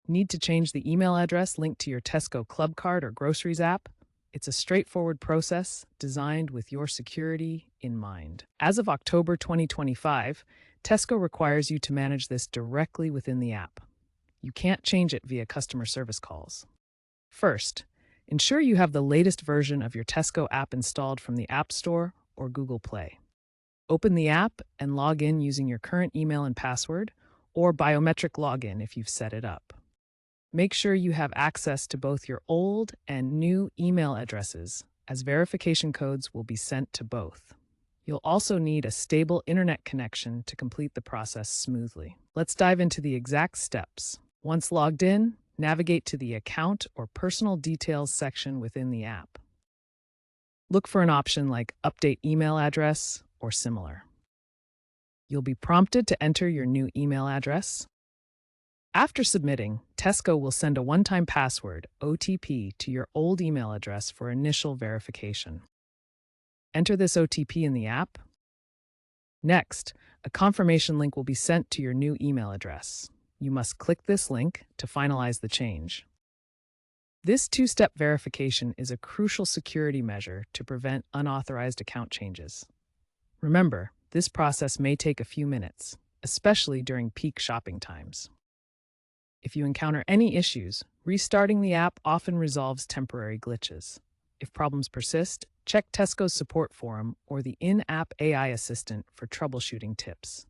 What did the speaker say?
Need to change the email address linked to your Tesco Club Card or groceries app? It's a straightforward process designed with your security in mind. As of October 2025, Tesco requires you to manage this directly within the app. You can't change it via customer service calls. First, ensure you have the latest version of your Tesco app installed from the App Store or Google Play. Open the app and log in using your current email and password, or biometric login if you've set it up. Make sure you have access to both your old and new email addresses, as verification codes will be sent to both. You'll also need a stable internet connection to complete the process smoothly. Let's dive into the exact steps. Once logged in, navigate to the Account or Personal Details section within the app. Look for an option like Update Email Address or similar. You'll be prompted to enter your new email address. After submitting, Tesco will send a one-time password, OTP, to your old email address for initial verification. Enter this OTP in the app. Next, a confirmation link will be sent to your new email address. You must click this link to finalize the change. This two-step verification is a crucial security measure to prevent unauthorized account changes. Remember, this process may take a few minutes, especially during peak shopping times. If you encounter any issues, restarting the app often resolves temporary glitches. If problems persist, check Tesco's support forum or the in-app AI assistant for troubleshooting tips.